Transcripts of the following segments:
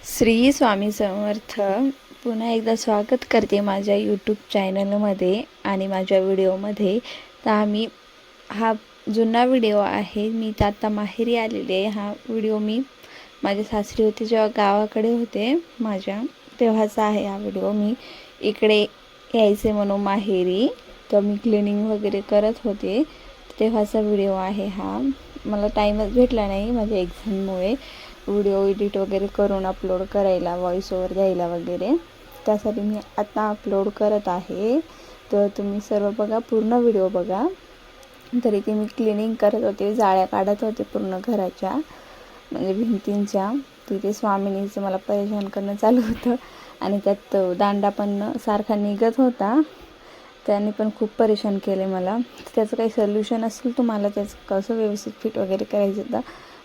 श्री स्वामी समर्थ. पुन्हा एकदा स्वागत करते माझ्या यूट्यूब चॅनलमध्ये आणि माझ्या व्हिडिओमध्ये. तर हा जुना व्हिडिओ आहे. मी तर आता माहेरी आलेले आहे. हा व्हिडिओ मी माझ्या सासरी होते जेव्हा गावाकडे होते माझ्या, तेव्हाचा आहे हा व्हिडिओ. मी इकडे यायचे म्हणून माहेरी, तर मी क्लिनिंग वगैरे करत होते तेव्हाचा व्हिडिओ आहे हा. मला टाईमच भेटला नाही माझ्या एक्झाममुळे व्हिडिओ एडिट वगैरे करून अपलोड करायला, व्हॉइस ओव्हर द्यायला वगैरे. त्यासाठी मी आता अपलोड करत आहे. तर तुम्ही सर्व बघा, पूर्ण व्हिडिओ बघा. तर इथे मी क्लिनिंग करत होते, जाळ्या काढत होते पूर्ण घराच्या, म्हणजे भिंतींच्या. तिथे स्वामिनीचं मला परेशान करणं चालू होतं आणि त्यात दांडा पण सारखा निघत होता. त्याने पण खूप परेशान केले मला. त्याचं काही सोल्युशन असेल तुम्हाला त्याचं कसं व्यवस्थित फिट वगैरे करायचं तर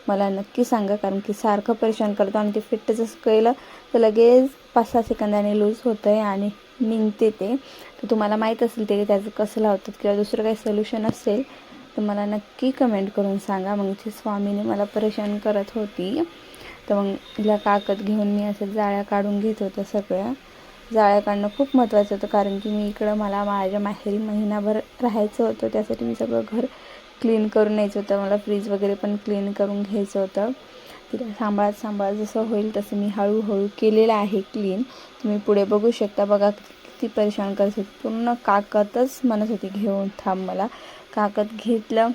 मला नक्की सांगा, कारण की सारखं परेशान करतो आणि ते फिट जसं केलं तर लगेच 5-6 सेकंदाने लूज होतं आहे आणि निघते ते. तर तुम्हाला माहीत असेल ते त्याचं कसं लावतात किंवा दुसरं काही सोल्युशन असेल तर मला नक्की कमेंट करून सांगा. मग ती स्वामीने मला परेशान करत होती, तर मग तिला काकत घेऊन मी असं जाळ्या काढून घेत होतं. सगळ्या जाळ्या काढणं खूप महत्त्वाचं होतं, कारण की मी इकडं मला माझ्या माहेरी महिनाभर राहायचं होतं. त्यासाठी मी सगळं घर क्लीन करून न्यायचं होतं. मला फ्रीज वगैरे पण क्लीन करून घ्यायचं होतं. तिला सांभाळत जसं होईल तसं मी हळूहळू केलेलं आहे क्लीन. तुम्ही पुढे बघू शकता. बघा किती परेशान करत होती. पूर्ण काकतच म्हणत होती घेऊन थांब मला. काकत घेतलं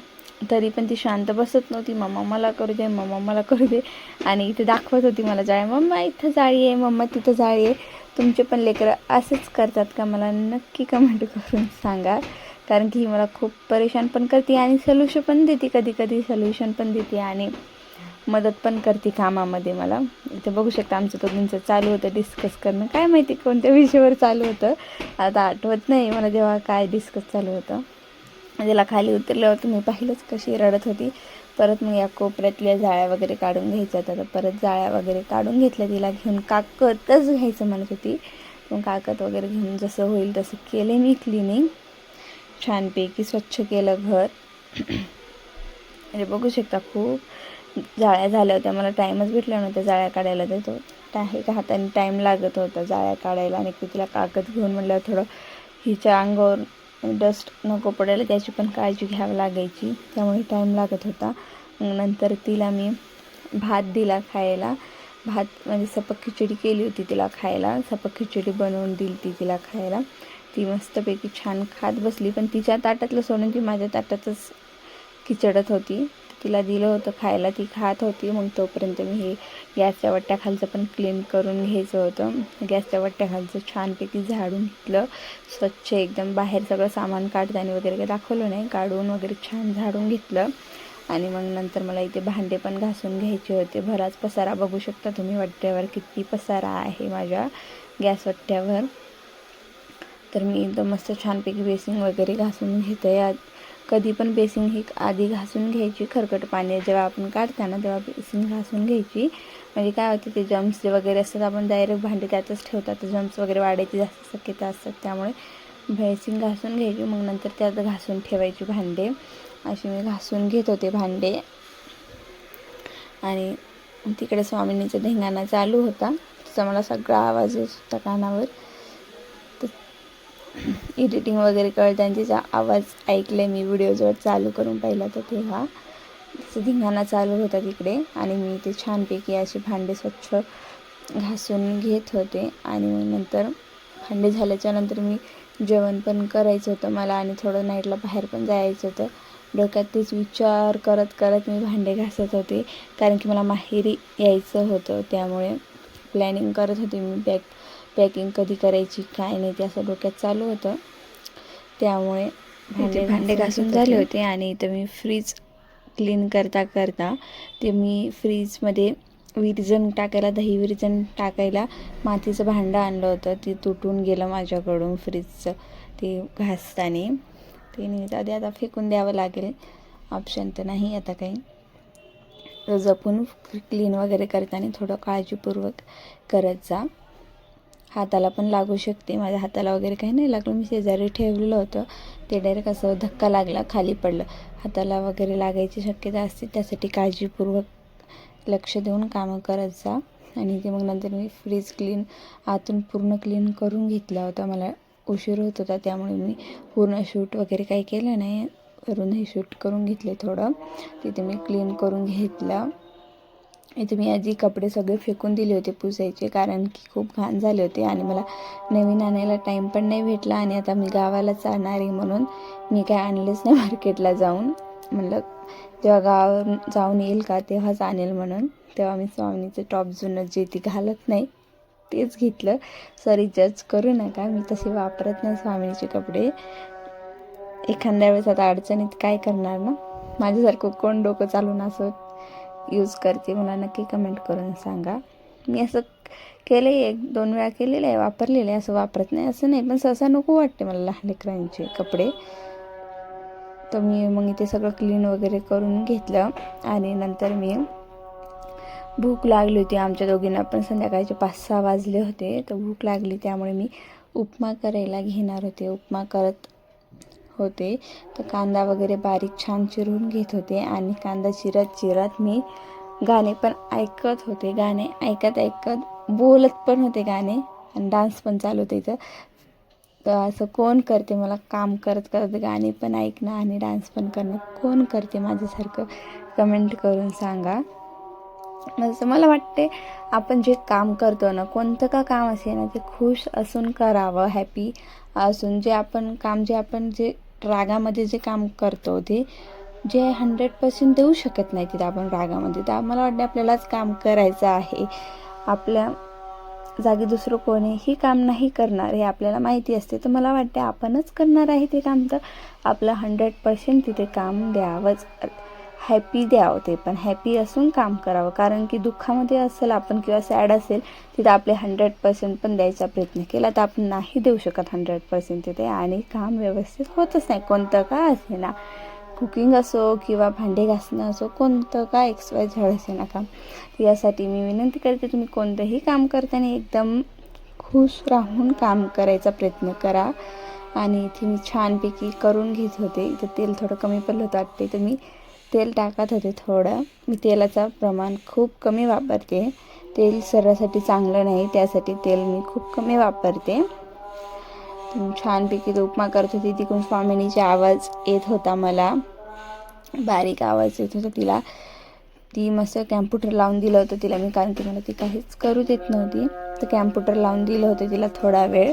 तरी पण ती शांत बसत नव्हती. मम्मा मला करू दे, मम्मा मला करू दे. आणि इथे दाखवत होती मला जाळी. मम्मा इथं जाळी आहे, मम्मा तिथं जाळी आहे. तुमचे पण लेकरं असंच करतात का? मला नक्की कमेंट करून सांगा, कारण की मला खूप परेशान पण करते आणि सोल्युशन पण देते. कधी सोल्युशन पण देते आणि मदत पण करते कामामध्ये मला. इथे बघू शकता आमचं दोघींचं चालू होतं डिस्कस करणं. काय माहिती कोणत्या विषयावर चालू होतं, आता आठवत नाही मला जेव्हा काय डिस्कस चालू होतं. तिला खाली उतरल्यावर तुम्ही पाहिलंच कशी रडत होती. परत मग या कोपऱ्यातल्या जाळ्या वगैरे काढून घ्यायच्या. तर परत जाळ्या वगैरे काढून घेतल्या. तिला घेऊन काकतच घ्यायचं म्हणत होती. मग काकत वगैरे घेऊन जसं होईल तसं केले मी क्लिनिंग. छानपैकी स्वच्छ केलं घर. म्हणजे बघू शकता खूप जाळ्या झाल्या होत्या. मला टाईमच भेटला नव्हता जाळ्या काढायला. देतो एका हाताने टाईम लागत होता जाळ्या काढायला. आणि तिला काकत घेऊन म्हटलं थोडं हिच्या अंगावर डस्ट नको पडायला, त्याची पण काळजी घ्यावी लागायची, त्यामुळे टाईम लागत होता. मग नंतर तिला मी भात दिला खायला. भात म्हणजे सपक खिचडी केली होती तिला खायला. सपक खिचडी बनवून दिली ती तिला खायला. ती मस्तपैकी छान खात बसली. पण तिच्या ताटातलं सोडून ती माझ्या ताटातच खिचडत होती. तिला दिलं होतं खायला, ती खात होती. मग तोपर्यंत मी हे गॅसच्या वट्ट्याखालचं पण क्लीन करून घ्यायचं होतं. गॅसच्या वट्ट्याखालचं छानपैकी झाडून घेतलं स्वच्छ एकदम. बाहेर सगळं सामान काढताना वगैरे काही दाखवलं नाही, काढून वगैरे छान झाडून घेतलं. आणि मग नंतर मला इथे भांडे पण घासून घ्यायचे होते. बराच पसारा बघू शकता तुम्ही वट्ट्यावर, किती पसारा आहे माझ्या गॅस वट्ट्यावर. तर मी एकदम मस्त छानपैकी बेसिंग वगैरे घासून घेते. कधी पण बेसिंग ही आधी घासून घ्यायची. खरकट पाणी जेव्हा आपण काढताना तेव्हा बेसिंग घासून घ्यायची. म्हणजे काय होते, ते जम्स वगैरे असतात, आपण डायरेक्ट भांडे त्यातच ठेवतात, तर जम्स वगैरे वाढायची जास्त शक्यता असतात. त्यामुळे बेसिंग घासून घ्यायची. मग नंतर त्यात घासून ठेवायची भांडे. अशी मी घासून घेत होते भांडे. आणि तिकडे स्वामिनीचा धिंगाणा चालू होता. तिचा मला सगळा आवाज येत होता कानावर. एडिटिंग वगैरे करताना तिचा आवाज ऐकले मी व्हिडिओजवर चालू करून पाहिला तर तेव्हा तिचा धिंगाणा चालू होता तिकडे. आणि मी ते छानपैकी असे भांडे स्वच्छ घासून घेत होते. आणि मग नंतर भांडे झाल्याच्या नंतर मी जेवण पण करायचं होतं मला, आणि थोडं नाईटला बाहेर पण जायचं होतं. डोक्यात तेच विचार करत मी भांडे घासत होते, कारण की मला माहेरी यायचं होतं. त्यामुळे प्लॅनिंग करत होते मी पॅकिंग कधी करायची काय नाही, ते असं डोक्यात चालू होतं. त्यामुळे भांडे घासून झाले होते. आणि इथं मी फ्रीज क्लीन करता ते मी फ्रीजमध्ये विरजण टाकायला, दही विरजण टाकायला मातीचं भांडं आणलं होतं. ते तुटून गेलं माझ्याकडून फ्रीजचं ते घासताना. ते नाही आधी आता फेकून द्यावं लागेल, ऑप्शन तर नाही आता काही. जपून क्लीन वगैरे करताना थोडं काळजीपूर्वक करत जा. हाताला पण लागू शकते. माझ्या हाताला वगैरे काही नाही लागलं, मी शेजारी ठेवलेलं होतं. ते डायरेक्ट असं धक्का लागला खाली पडलं. हाताला वगैरे लागायची शक्यता असते, त्यासाठी काळजीपूर्वक लक्ष देऊन कामं करत जा. आणि ते मग नंतर मी फ्रीज क्लीन आतून पूर्ण क्लीन करून घेतला होता. मला उशीर होत होता त्यामुळे मी पूर्ण शूट वगैरे काही केलं नाही, वरूनही शूट करून घेतले थोडं. तिथे मी क्लीन करून घेतलं. इथे मी आधी कपडे सगळे फेकून दिले होते पुसायचे, कारण की खूप घाण झाले होते आणि मला नवीन आणायला टाईम पण नाही भेटला. आणि आता मी गावालाच जाणार आहे म्हणून मी काय आणलेच नाही मार्केटला जाऊन. म्हणलं जेव्हा गावावरून जाऊन येईल का तेव्हाच आणेल म्हणून. तेव्हा मी स्वामिनीचं टॉप जुनं जे ती घालत नाही तेच घेतलं. सॉरी, जज करू नका, मी तसे वापरत नाही स्वामिनीचे कपडे. एखाद्या वेळेस आता अडचणीत काय करणार ना, माझ्यासारखं कोण डोकं चालून असं यूज करते मला नक्की कमेंट करून सांगा. मी असं केलं आहे, 1-2 वेळा केलेलं आहे, वापरलेलं आहे, असं वापरत नाही असं नाही, पण सहसा नको वाटते मला लहान लेकरांचे कपडे. तर मी मग इथे सगळं क्लीन वगैरे करून घेतलं. आणि नंतर मी भूक लागली होती, आमच्या दोघींना पण संध्याकाळचे 5-6 वाजले होते. तर भूक लागली त्यामुळे मी उपमा करायला घेणार होते. उपमा करत होते तर कांदा वगैरे बारीक छान चिरून घेत होते. आणि कांदा चिरत मी गाणे पण ऐकत होते. गाणे ऐकत बोलत पण होते गाणे, आणि डान्स पण चालू होते इथं. तर असं कोण करते, मला काम करत गाणे पण ऐकणं आणि डान्स पण करणं कोण करते माझ्यासारखं, कमेंट करून सांगा. असं मला वाटते आपण जे काम करतो ना, कोणतं का काम असेल ना, ते खुश असून करावं, हॅपी असून. जे आपण जे रागामध्ये जे काम करतो ते जे 100% देऊ शकत नाही तिथं आपण रागामध्ये, तर मला वाटते आपल्यालाच काम करायचं आहे. आपल्या जागी दुसरं कोणीही काम नाही करणार हे आपल्याला माहिती असते. तर मला वाटते आपणच करणार आहे ते काम, तर आपलं 100% तिथे काम द्यावंच, हॅपी द्यावं. ते पण हॅपी असून काम करावं, कारण की दुःखामध्ये असेल आपण किंवा सॅड असेल तिथं आपले 100% पण द्यायचा प्रयत्न केला तर आपण नाही देऊ शकत 100% तिथे, आणि काम व्यवस्थित होतच नाही, कोणतं का असे ना. कुकिंग असो किंवा भांडे घासणं असो, कोणतं का XYZ असे ना काम. यासाठी मी विनंती करते, तुम्ही कोणतंही काम करताना एकदम खुश राहून काम करायचा प्रयत्न करा. आणि इथे मी छानपैकी करून घेत होते. इथं तेल थोडं कमी पडलं होतं वाटते, तर मी तेल टाकत होते थोडं. मी तेलाचं प्रमाण खूप कमी वापरते, तेल शरीरासाठी चांगलं नाही, त्यासाठी तेल मी खूप कमी वापरते. छानपैकी तो उपमा करत होती. तिकडून स्वामिनीचा आवाज येत होता, मला बारीक आवाज येत होता. ती मस्त कॅम्प्युटर लावून दिलं होतं तिला मी, कारण की मला ती काहीच करू देत नव्हती. तर कॅम्प्युटर लावून दिलं होतं तिला थोडा वेळ,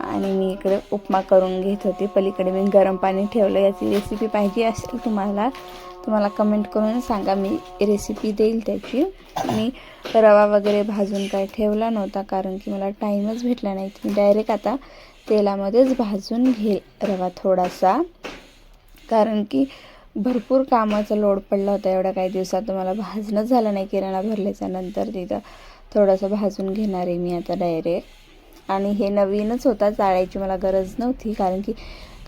आणि मी इकडे उपमा करून घेत होते. पलीकडे मी गरम पाणी ठेवलं. याची रेसिपी पाहिजे असेल तुम्हाला कमेंट करून सांगा, मी रेसिपी देईल त्याची. मी रवा वगैरे भाजून काय ठेवला नव्हता, कारण की मला टाईमच भेटला नाही. मी डायरेक्ट आता तेलामध्येच भाजून घेईल रवा थोडासा, कारण की भरपूर कामाचा लोड पडला होता एवढ्या काही दिवसात. मला भाजणंच झालं नाही किराणा भरल्याच्या नंतर. तिथं थोडंसं भाजून घेणार आहे मी आता डायरेक्ट. आणि हे नवीनच होता, चाळायची मला गरज नव्हती, कारण की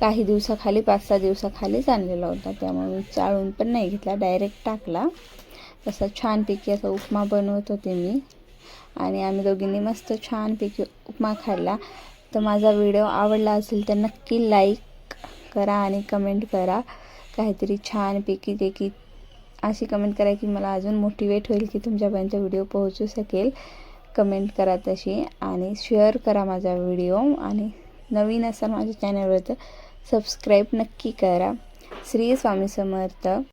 काही दिवसाखाली 5-6 दिवसाखालीच आणलेला होता, त्यामुळे मी चाळून पण नाही घेतला, डायरेक्ट टाकला. तसा छानपैकी असा उपमा बनवत होते मी, आणि आम्ही दोघींनी मस्त छानपैकी उपमा खाल्ला. तर माझा व्हिडिओ आवडला असेल तर नक्की लाईक करा आणि कमेंट करा काहीतरी छानपैकी, ते की अशी कमेंट करा की मला अजून मोटिवेट होईल की तुमच्यापर्यंत व्हिडिओ पोहोचू शकेल. कमेंट करा तशी, आणि शेअर करा माझा व्हिडिओ. आणि नवीन असाल माझ्या चॅनलवर तर सबस्क्राईब नक्की करा. श्री स्वामी समर्थ.